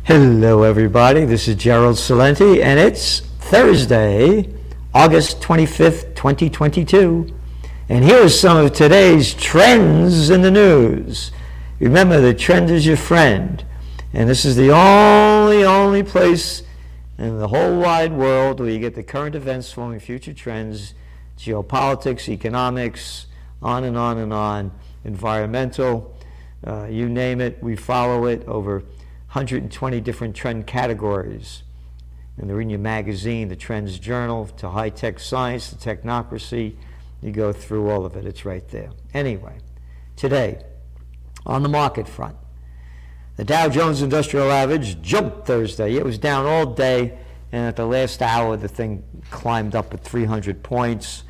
Hello everybody, this is Gerald Salenti and it's Thursday, August 25th, 2022. And here are some of today's trends in the news. Remember, the trend is your friend. And this is the only place in the whole wide world where you get the current events forming future trends, geopolitics, economics, on and on and on, environmental, you name it, we follow it over 120 different trend categories. And they're in your magazine, the Trends Journal, to high-tech science, to technocracy. You go through all of it. It's right there. Anyway, today, on the market front, the Dow Jones Industrial Average jumped Thursday. It was down all day, and at the last hour, the thing climbed up at 300 points.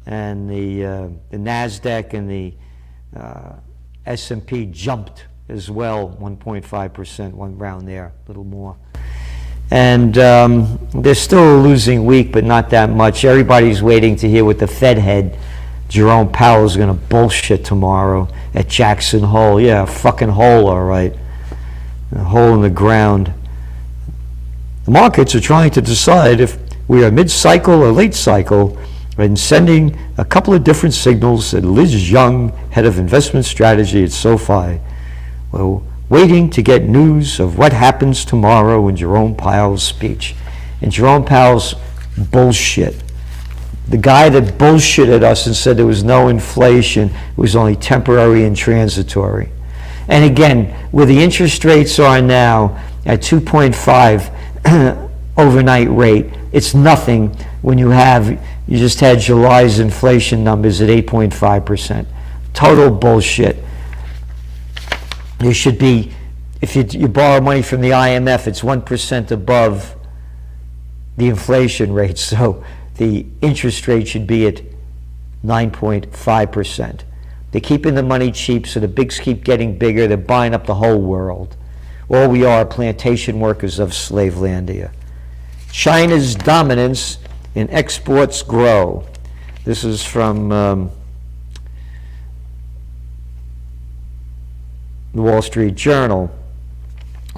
And the NASDAQ and the S&P jumped as well, 1.5%, one round there, a little more. And they're still a losing week, but not that much. Everybody's waiting to hear what the Fed head, Jerome Powell, is going to bullshit tomorrow at Jackson Hole. Yeah, a fucking hole, all right. A hole in the ground. The markets are trying to decide if we are mid-cycle or late cycle, and sending a couple of different signals, said Liz Young, head of investment strategy at SoFi. We're waiting to get news of what happens tomorrow in Jerome Powell's speech. And Jerome Powell's bullshit. The guy that bullshitted us and said there was no inflation, it was only temporary and transitory. And again, where the interest rates are now at 2.5 overnight rate, it's nothing when you just had July's inflation numbers at 8.5%. Total bullshit. You should be, if you borrow money from the IMF, it's 1% above the inflation rate. So the interest rate should be at 9.5%. They're keeping the money cheap, so the bigs keep getting bigger. They're buying up the whole world. All we are plantation workers of Slavelandia. China's dominance in exports grow. This is from the Wall Street Journal.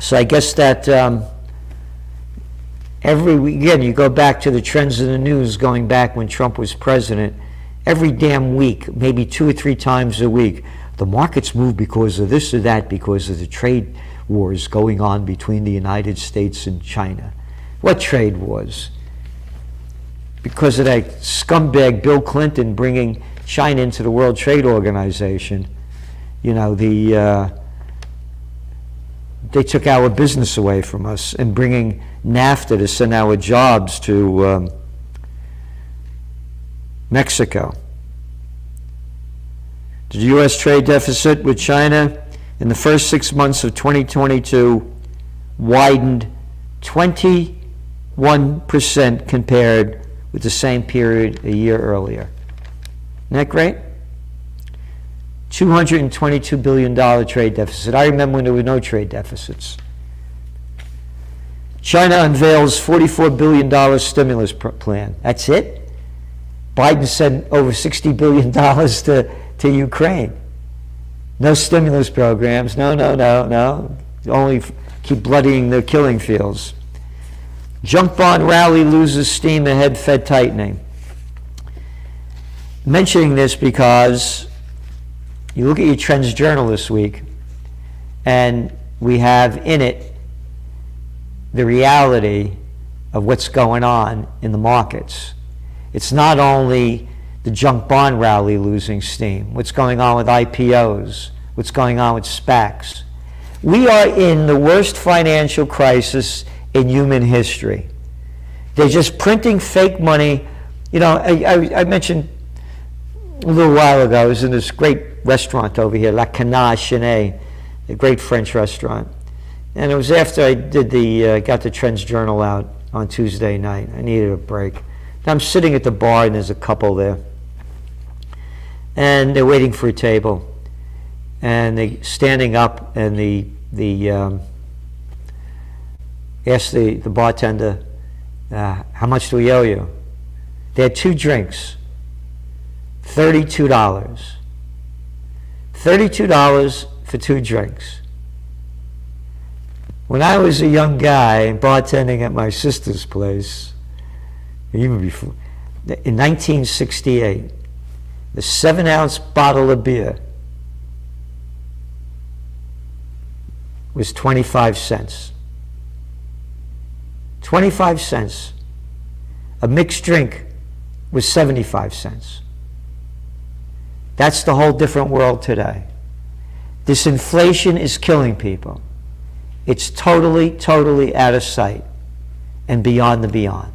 So I guess that again, you go back to the trends in the news going back when Trump was president, every damn week, maybe 2 or 3 times a week, the markets move because of this or that, because of the trade wars going on between the United States and China. What trade wars? Because of that scumbag Bill Clinton bringing China into the World Trade Organization. You know, they took our business away from us, and bringing NAFTA to send our jobs to Mexico. The U.S. trade deficit with China in the first 6 months of 2022 widened 21% compared with the same period a year earlier. Isn't that great? $222 billion trade deficit. I remember when there were no trade deficits. China unveils $44 billion stimulus plan. That's it? Biden sent over $60 billion to Ukraine. No stimulus programs. No. Only keep bloodying the killing fields. Junk bond rally loses steam ahead Fed tightening. Mentioning this because you look at your Trends Journal this week, and we have in it the reality of what's going on in the markets. It's not only the junk bond rally losing steam, what's going on with IPOs, what's going on with SPACs. We are in the worst financial crisis in human history. They're just printing fake money. You know, I mentioned a little while ago, I was in this great restaurant over here, La Canache, a great French restaurant. And it was after I did got the Trends Journal out on Tuesday night. I needed a break. And I'm sitting at the bar, and there's a couple there. And they're waiting for a table. And they're standing up, and asked the bartender, how much do we owe you? They had 2 drinks, $32. $32 for 2 drinks. When I was a young guy bartending at my sister's place, even before, in 1968, the 7-ounce bottle of beer was 25 cents. 25 cents. A mixed drink was 75 cents. That's the whole different world today. This inflation is killing people. It's totally, totally out of sight and beyond the beyond.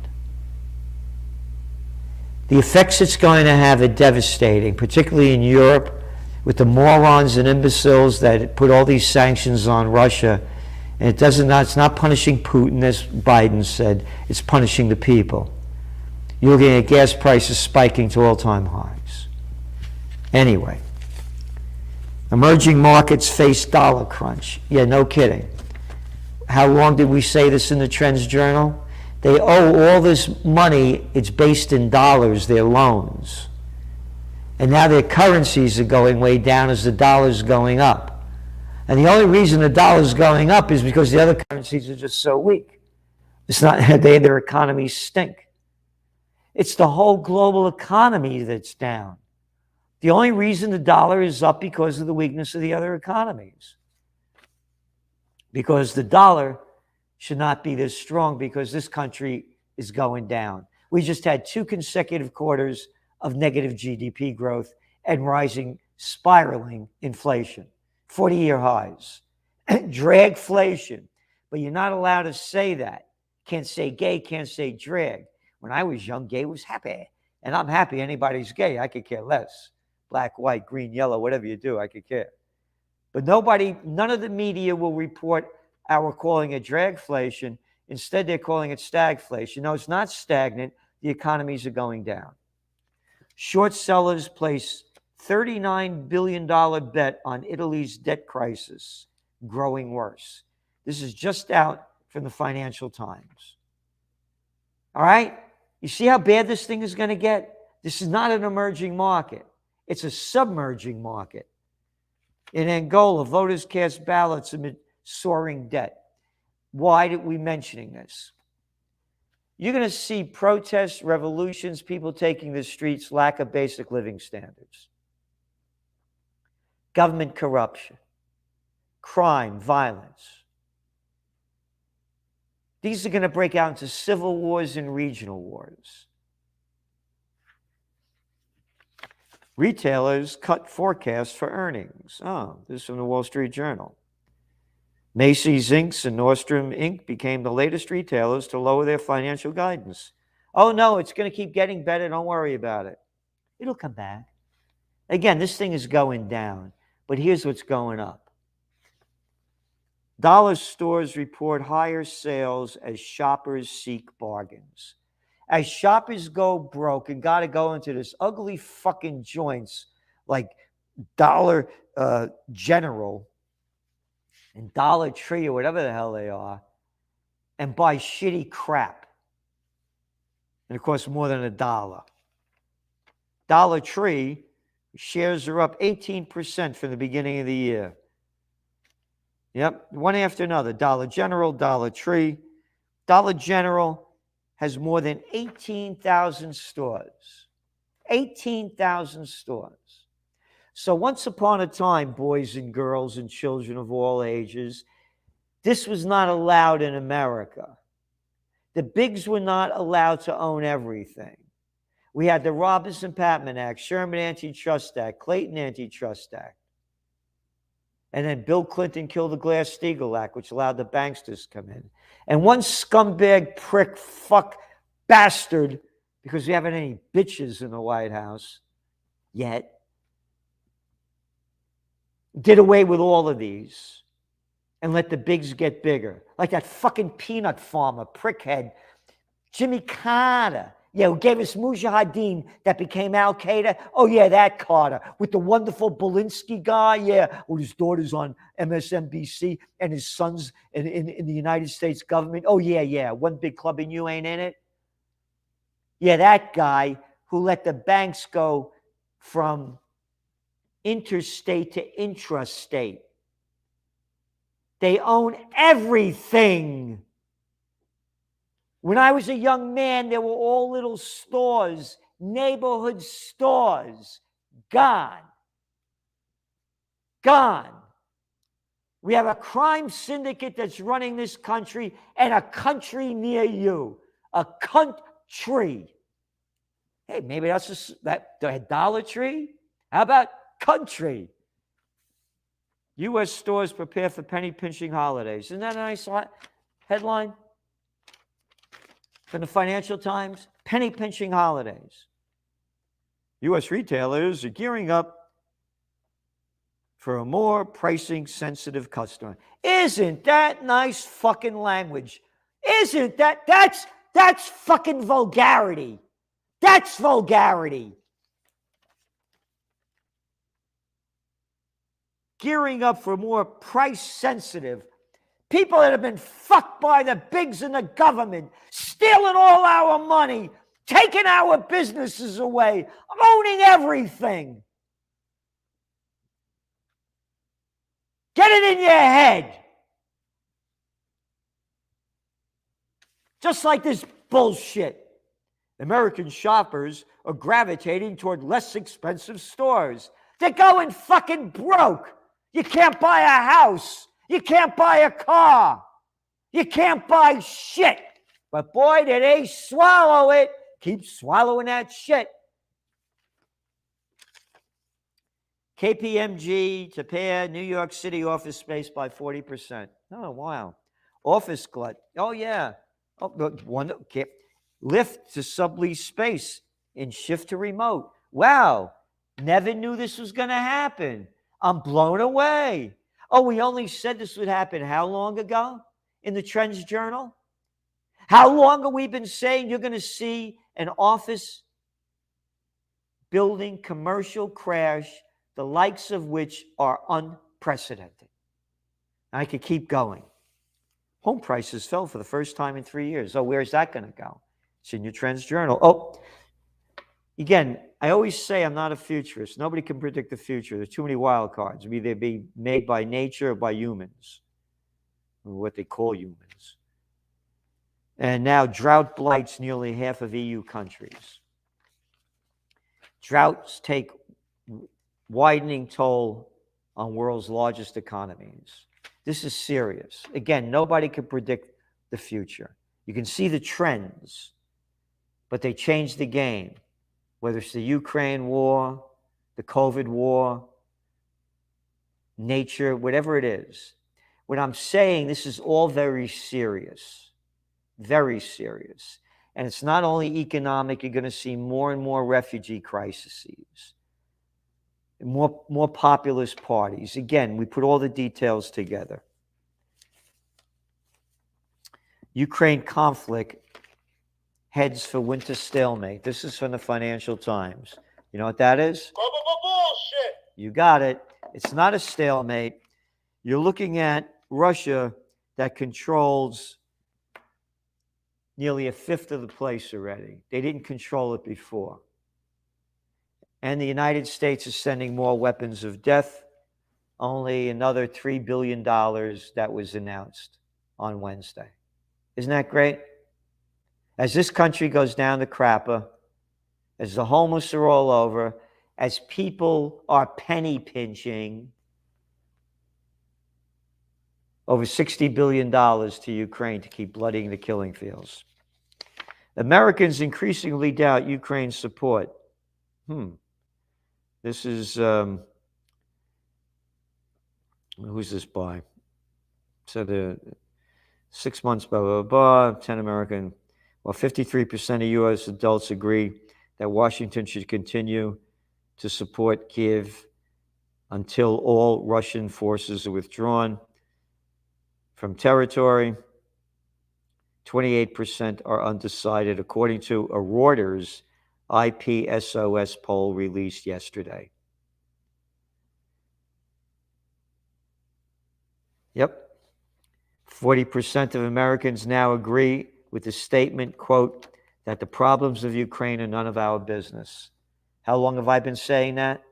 The effects it's going to have are devastating, particularly in Europe, with the morons and imbeciles that put all these sanctions on Russia. And it's not punishing Putin, as Biden said, it's punishing the people. You're looking at gas prices spiking to all-time highs. Anyway, emerging markets face dollar crunch. Yeah, no kidding. How long did we say this in the Trends Journal? They owe all this money, it's based in dollars, their loans. And now their currencies are going way down as the dollar's going up. And the only reason the dollar's going up is because the other currencies are just so weak. It's not their economies stink. It's the whole global economy that's down. The only reason the dollar is up because of the weakness of the other economies. Because the dollar should not be this strong because this country is going down. We just had 2 consecutive quarters of negative GDP growth and rising, spiraling inflation, 40-year highs, dragflation. But you're not allowed to say that. Can't say gay, can't say drag. When I was young, gay was happy. And I'm happy anybody's gay. I could care less. Black, white, green, yellow, whatever you do, I could care. But none of the media will report we're calling it dragflation. Instead, they're calling it stagflation. No, it's not stagnant. The economies are going down. Short sellers place $39 billion bet on Italy's debt crisis growing worse. This is just out from the Financial Times. All right? You see how bad this thing is going to get? This is not an emerging market. It's a submerging market. In Angola, voters cast ballots amid soaring debt. Why are we mentioning this? You're going to see protests, revolutions, people taking the streets, lack of basic living standards. Government corruption, crime, violence. These are going to break out into civil wars and regional wars. Retailers cut forecasts for earnings. Oh, this is from the Wall Street Journal. Macy's Inc. and Nordstrom Inc. became the latest retailers to lower their financial guidance. Oh, no, it's going to keep getting better. Don't worry about it. It'll come back. Again, this thing is going down, but here's what's going up. Dollar stores report higher sales as shoppers seek bargains. As shoppers go broke and got to go into this ugly fucking joints like Dollar General and Dollar Tree or whatever the hell they are and buy shitty crap. And it costs more than $1. Dollar Tree shares are up 18% from the beginning of the year. Yep, one after another. Dollar General, Dollar Tree. Dollar General has more than 18,000 stores. 18,000 stores. So once upon a time, boys and girls and children of all ages, this was not allowed in America. The bigs were not allowed to own everything. We had the Robinson-Patman Act, Sherman Antitrust Act, Clayton Antitrust Act. And then Bill Clinton killed the Glass-Steagall Act, which allowed the banksters to come in. And one scumbag, prick, fuck, bastard, because we haven't any bitches in the White House yet, did away with all of these and let the bigs get bigger. Like that fucking peanut farmer, prickhead, Jimmy Carter. Yeah, who gave us Mujahideen that became Al-Qaeda. Oh, yeah, that Carter. With the wonderful Belinsky guy, yeah, with his daughter's on MSNBC and his son's in the United States government. Oh, yeah, one big club and you ain't in it. Yeah, that guy who let the banks go from interstate to intrastate. They own everything. When I was a young man, there were all little stores, neighborhood stores. Gone. Gone. We have a crime syndicate that's running this country, and a country near you. A country. Hey, maybe that's the Dollar Tree. How about country? U.S. stores prepare for penny pinching holidays. Isn't that a nice headline from the Financial Times? Penny pinching holidays. U.S. retailers are gearing up for a more pricing sensitive customer. Isn't that nice fucking language? Isn't that's fucking vulgarity. That's vulgarity. Gearing up for more price sensitive. People that have been fucked by the bigs in the government, stealing all our money, taking our businesses away, owning everything. Get it in your head. Just like this bullshit. American shoppers are gravitating toward less expensive stores. They're going fucking broke. You can't buy a house. You can't buy a car. You can't buy shit. But boy, did they swallow it. Keep swallowing that shit. KPMG to pare New York City office space by 40%. Oh, wow. Office glut. Oh, yeah. Lift to sublease space and shift to remote. Wow. Never knew this was going to happen. I'm blown away. Oh, we only said this would happen how long ago in the Trends Journal? How long have we been saying you're going to see an office building commercial crash, the likes of which are unprecedented? I could keep going. Home prices fell for the first time in 3 years. Oh, where's that going to go? It's in your Trends Journal. Oh, again, I always say I'm not a futurist. Nobody can predict the future. There's too many wild cards. It'll either be made by nature or by humans, or what they call humans. And now drought blights nearly half of EU countries. Droughts take widening toll on world's largest economies. This is serious. Again, nobody can predict the future. You can see the trends, but they change the game. Whether it's the Ukraine war, the COVID war, nature, whatever it is. What I'm saying, this is all very serious. Very serious. And it's not only economic, you're going to see more and more refugee crises, more populist parties. Again, we put all the details together. Ukraine conflict heads for winter stalemate. This is from the Financial Times. You know what that is? Bullshit. You got it. It's not a stalemate. You're looking at Russia that controls nearly a fifth of the place already. They didn't control it before. And the United States is sending more weapons of death. Only another $3 billion that was announced on Wednesday. Isn't that great? As this country goes down the crapper, as the homeless are all over, as people are penny pinching, over $60 billion to Ukraine to keep bloodying the killing fields. Americans increasingly doubt Ukraine's support. This is, who's this by? So the 6 months, blah, blah, blah, 10 American. Well, 53% of U.S. adults agree that Washington should continue to support Kiev until all Russian forces are withdrawn from territory. 28% are undecided, according to a Reuters IPSOS poll released yesterday. Yep. 40% of Americans now agree with the statement, quote, that the problems of Ukraine are none of our business. How long have I been saying that?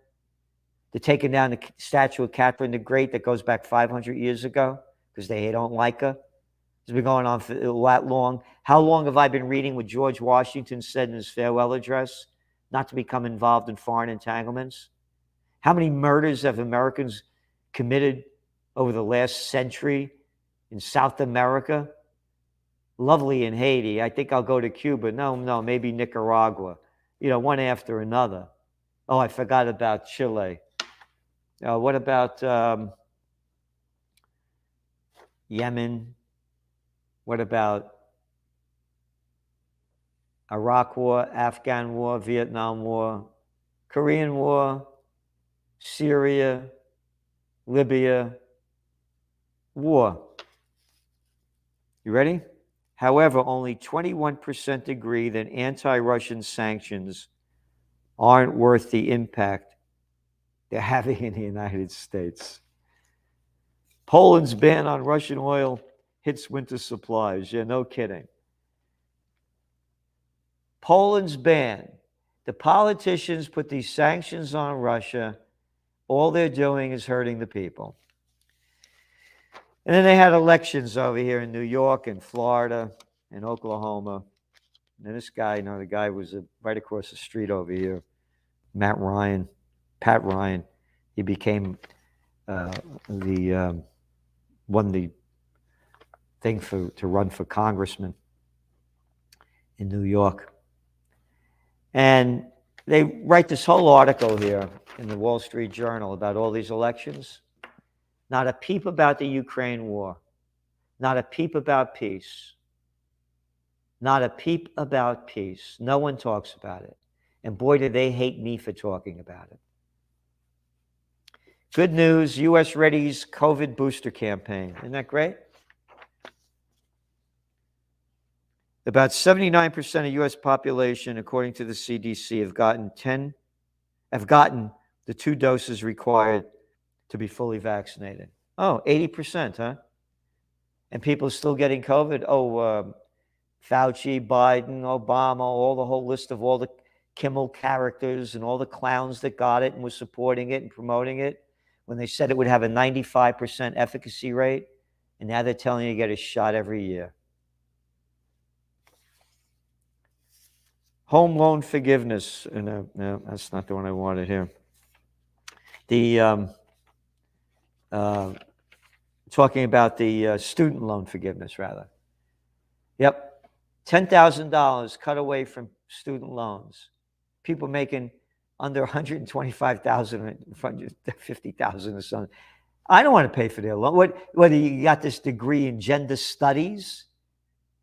They're taking down the statue of Catherine the Great that goes back 500 years ago. because they don't like her. It's been going on for a lot long. How long have I been reading what George Washington said in his farewell address? Not to become involved in foreign entanglements. How many murders have Americans committed over the last century in South America? Lovely in Haiti. I think I'll go to Cuba. No, maybe Nicaragua. One after another. Oh, I forgot about Chile. What about Yemen? What about Iraq War, Afghan War, Vietnam War, Korean War, Syria, Libya, war? You ready? However, only 21% agree that anti-Russian sanctions aren't worth the impact they're having in the United States. Poland's ban on Russian oil hits winter supplies. Yeah, no kidding. Poland's ban. The politicians put these sanctions on Russia. All they're doing is hurting the people. And then they had elections over here in New York and Florida and Oklahoma. And this guy, the guy was right across the street over here, Pat Ryan. He became won the thing to run for congressman in New York. And they write this whole article here in the Wall Street Journal about all these elections. Not a peep about the Ukraine war. Not a peep about peace. Not a peep about peace. No one talks about it. And boy, do they hate me for talking about it. Good news, U.S. readies COVID booster campaign. Isn't that great? About 79% of U.S. population, according to the CDC, have gotten the 2 doses required to be fully vaccinated. Oh, 80%, huh? And people are still getting COVID? Oh, Fauci, Biden, Obama, all the whole list of all the Kimmel characters and all the clowns that got it and were supporting it and promoting it when they said it would have a 95% efficacy rate, and now they're telling you to get a shot every year. Home loan forgiveness. No, that's not the one I wanted here. The talking about the student loan forgiveness, rather. Yep, $10,000 cut away from student loans. People making under $125,000, $150,000 or something. I don't want to pay for their loan. Whether you got this degree in gender studies?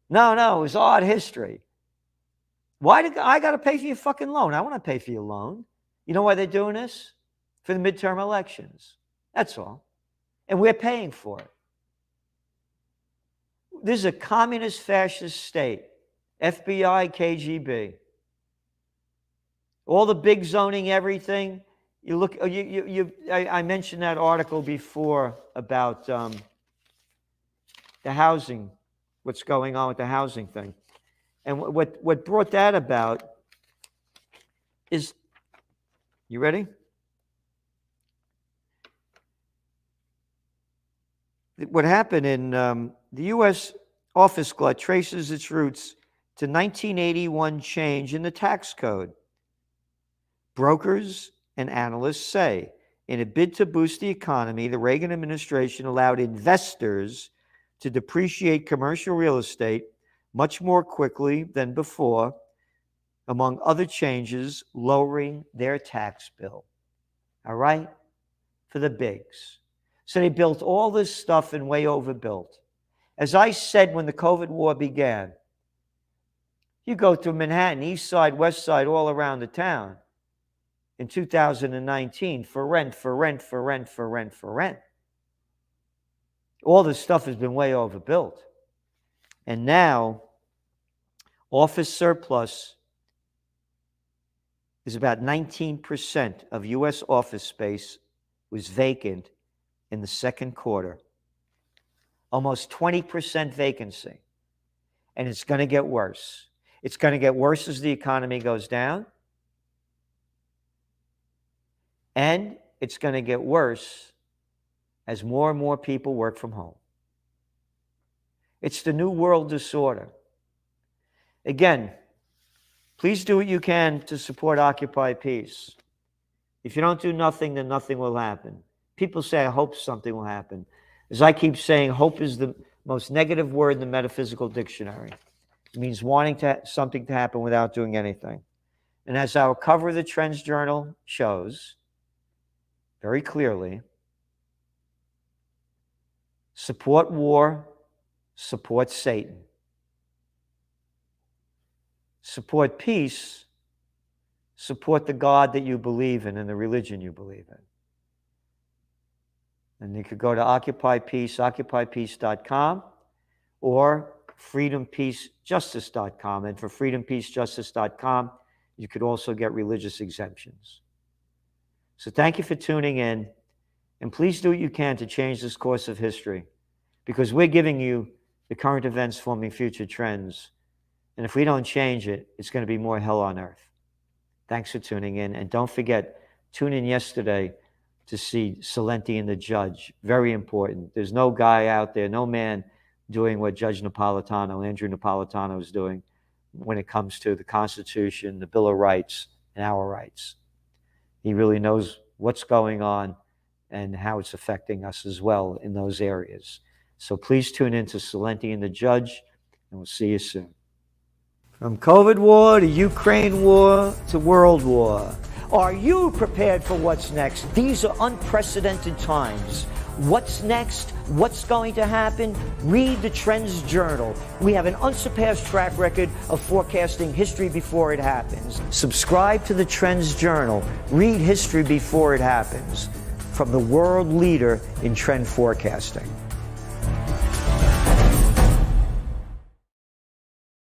No, it was art history. Why do I got to pay for your fucking loan? I want to pay for your loan. You know why they're doing this? For the midterm elections. That's all. And we're paying for it. This is a communist fascist state. FBI, KGB. All the big zoning, everything. You look. I mentioned that article before about the housing, what's going on with the housing thing. And what brought that about is, you ready? What happened in the U.S. office glut traces its roots to 1981 change in the tax code. Brokers and analysts say, in a bid to boost the economy, the Reagan administration allowed investors to depreciate commercial real estate much more quickly than before, among other changes, lowering their tax bill. All right? For the bigs. So they built all this stuff and way overbuilt. As I said when the COVID war began, you go to Manhattan, East Side, West Side, all around the town in 2019 for rent. All this stuff has been way overbuilt. And now, office surplus is about 19% of U.S. office space was vacant in the second quarter. Almost 20% vacancy. And it's going to get worse. It's going to get worse as the economy goes down. And it's going to get worse as more and more people work from home. It's the New World Disorder. Again, please do what you can to support Occupy Peace. If you don't do nothing, then nothing will happen. People say, I hope something will happen. As I keep saying, hope is the most negative word in the metaphysical dictionary. It means wanting something to happen without doing anything. And as our cover of the Trends Journal shows very clearly, support war, support Satan. Support peace, support the God that you believe in and the religion you believe in. And you could go to Occupy Peace, occupypeace.com, or freedompeacejustice.com. And for freedompeacejustice.com, you could also get religious exemptions. So thank you for tuning in, and please do what you can to change this course of history, because we're giving you the current events forming future trends. And if we don't change it, it's going to be more hell on earth. Thanks for tuning in. And don't forget, tune in yesterday to see Celenti and the judge. Very important. There's no guy out there, no man doing what Judge Napolitano, Andrew Napolitano, is doing when it comes to the Constitution, the Bill of Rights, and our rights. He really knows what's going on and how it's affecting us as well in those areas. So please tune in to Celenti and the judge, and we'll see you soon. From COVID war to Ukraine war to world war. Are you prepared for what's next? These are unprecedented times. What's next? What's going to happen? Read the Trends Journal. We have an unsurpassed track record of forecasting history before it happens. Subscribe to the Trends Journal. Read history before it happens. From the world leader in trend forecasting.